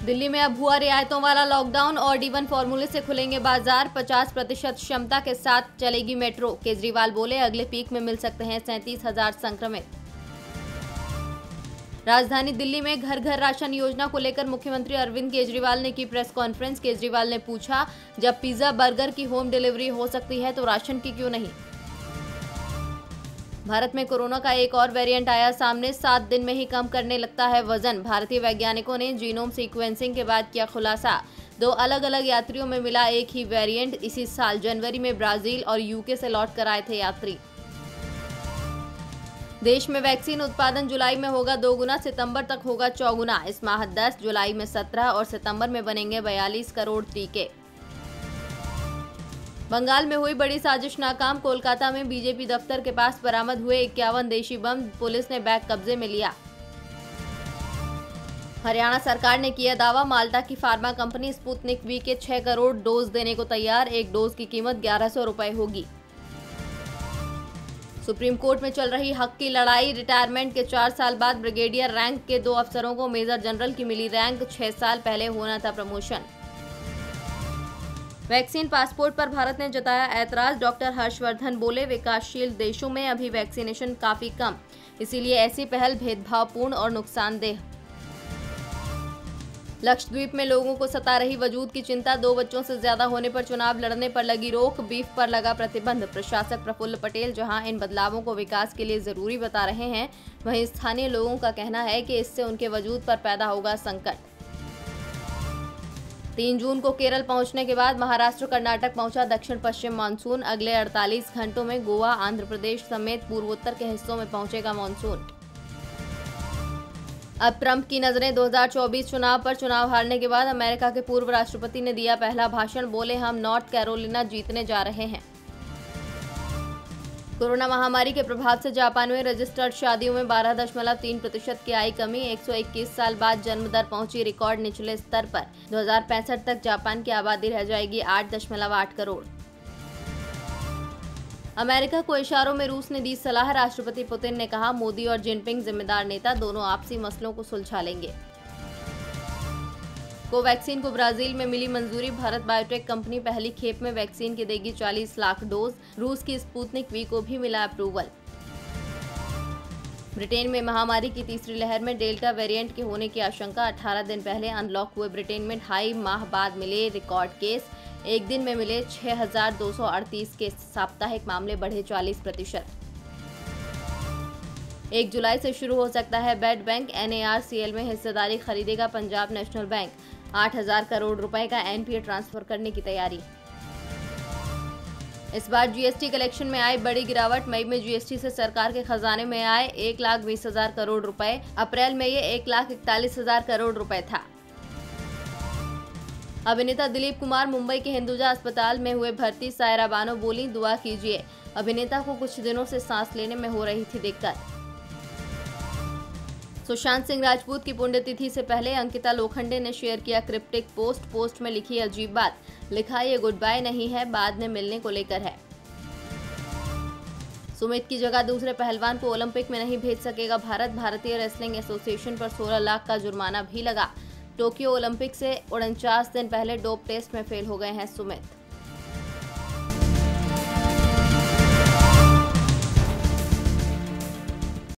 दिल्ली में अब हुआ रियायतों वाला लॉकडाउन और D1 फॉर्मूले से खुलेंगे बाजार। 50% क्षमता के साथ चलेगी मेट्रो। केजरीवाल बोले अगले पीक में मिल सकते हैं 37,000 संक्रमित। राजधानी दिल्ली में घर घर राशन योजना को लेकर मुख्यमंत्री अरविंद केजरीवाल ने की प्रेस कॉन्फ्रेंस। केजरीवाल ने पूछा, जब पिज्जा बर्गर की होम डिलीवरी हो सकती है तो राशन की क्यों नहीं। भारत में कोरोना का एक और वेरिएंट आया सामने। 7 दिन में ही कम करने लगता है वजन। भारतीय वैज्ञानिकों ने जीनोम सीक्वेंसिंग के बाद किया खुलासा। 2 अलग अलग यात्रियों में मिला एक ही वेरिएंट। इसी साल जनवरी में ब्राजील और यूके से लौट कर आए थे यात्री। देश में वैक्सीन उत्पादन जुलाई में होगा 2 गुना, सितंबर तक होगा 4 गुना। इस माह 10, जुलाई में 17 और सितंबर में बनेंगे 42 करोड़ टीके। बंगाल में हुई बड़ी साजिश नाकाम। कोलकाता में बीजेपी दफ्तर के पास बरामद हुए 51 देशी बम। पुलिस ने बैग कब्जे में लिया। हरियाणा सरकार ने किया दावा, माल्टा की फार्मा कंपनी स्पुतनिक वी के 6 करोड़ डोज देने को तैयार। एक डोज की कीमत 1100 रुपए होगी। सुप्रीम कोर्ट में चल रही हक की लड़ाई। रिटायरमेंट के 4 साल बाद ब्रिगेडियर रैंक के 2 अफसरों को मेजर जनरल की मिली रैंक। 6 साल पहले होना था प्रमोशन। वैक्सीन पासपोर्ट पर भारत ने जताया ऐतराज। डॉक्टर हर्षवर्धन बोले विकासशील देशों में अभी वैक्सीनेशन काफी कम, इसीलिए ऐसी पहल भेदभावपूर्ण और नुकसानदेह। लक्षद्वीप में लोगों को सता रही वजूद की चिंता। 2 बच्चों से ज्यादा होने पर चुनाव लड़ने पर लगी रोक। बीफ पर लगा प्रतिबंध। प्रशासक प्रफुल्ल पटेल जहां इन बदलावों को विकास के लिए जरूरी बता रहे हैं, वहीं स्थानीय लोगों का कहना है कि इससे उनके वजूद पर पैदा होगा संकट। 3 जून को केरल पहुंचने के बाद महाराष्ट्र कर्नाटक पहुंचा दक्षिण पश्चिम मानसून। अगले 48 घंटों में गोवा, आंध्र प्रदेश समेत पूर्वोत्तर के हिस्सों में पहुंचेगा मानसून। अब ट्रंप की नजरें 2024 चुनाव पर। चुनाव हारने के बाद अमेरिका के पूर्व राष्ट्रपति ने दिया पहला भाषण। बोले हम नॉर्थ कैरोलिना जीतने जा रहे हैं। कोरोना महामारी के प्रभाव से जापान में रजिस्टर्ड शादियों में 12.3% की आई कमी। 121 साल बाद जन्म दर पहुंची रिकॉर्ड निचले स्तर पर। 2065 तक जापान की आबादी रह जाएगी 8.8 करोड़। अमेरिका को इशारों में रूस ने दी सलाह। राष्ट्रपति पुतिन ने कहा, मोदी और जिनपिंग जिम्मेदार नेता, दोनों आपसी मसलों को सुलझा लेंगे। कोवैक्सीन को ब्राजील में मिली मंजूरी। भारत बायोटेक कंपनी पहली खेप में वैक्सीन की देगी 40 लाख डोज। रूस की स्पुतनिक वी को भी मिला अप्रूवल। ब्रिटेन में महामारी की तीसरी लहर में डेल्टा वेरिएंट के होने की आशंका। 18 दिन पहले अनलॉक हुए ब्रिटेन में 2.5 माह बाद मिले रिकॉर्ड केस। एक दिन में मिले 6,238 केस। साप्ताहिक मामले बढ़े 40%। 1 जुलाई से शुरू हो सकता है बेड बैंक। NARCL में हिस्सेदारी खरीदेगा पंजाब नेशनल बैंक। 8,000 करोड़ रुपए का NPA ट्रांसफर करने की तैयारी। इस बार GST कलेक्शन में आई बड़ी गिरावट। मई में GST से सरकार के खजाने में आए 1,20,000 करोड़ रुपए। अप्रैल में ये 1,41,000 करोड़ रुपए था। अभिनेता दिलीप कुमार मुंबई के हिंदुजा अस्पताल में हुए भर्ती। सायरा बानो बोली, दुआ कीजिए। अभिनेता को कुछ दिनों से सांस लेने में हो रही थी दिक्कत। सुशांत सिंह राजपूत की पुण्यतिथि से पहले अंकिता लोखंडे ने शेयर किया क्रिप्टिक पोस्ट में लिखी अजीब बात। लिखा, ये गुड बाय नहीं है, बाद में मिलने को लेकर है। सुमित की जगह दूसरे पहलवान को ओलंपिक में नहीं भेज सकेगा भारत। भारतीय रेसलिंग एसोसिएशन पर 16 लाख का जुर्माना भी लगा। टोक्यो ओलंपिक से 49 दिन पहले डोप टेस्ट में फेल हो गए हैं सुमित।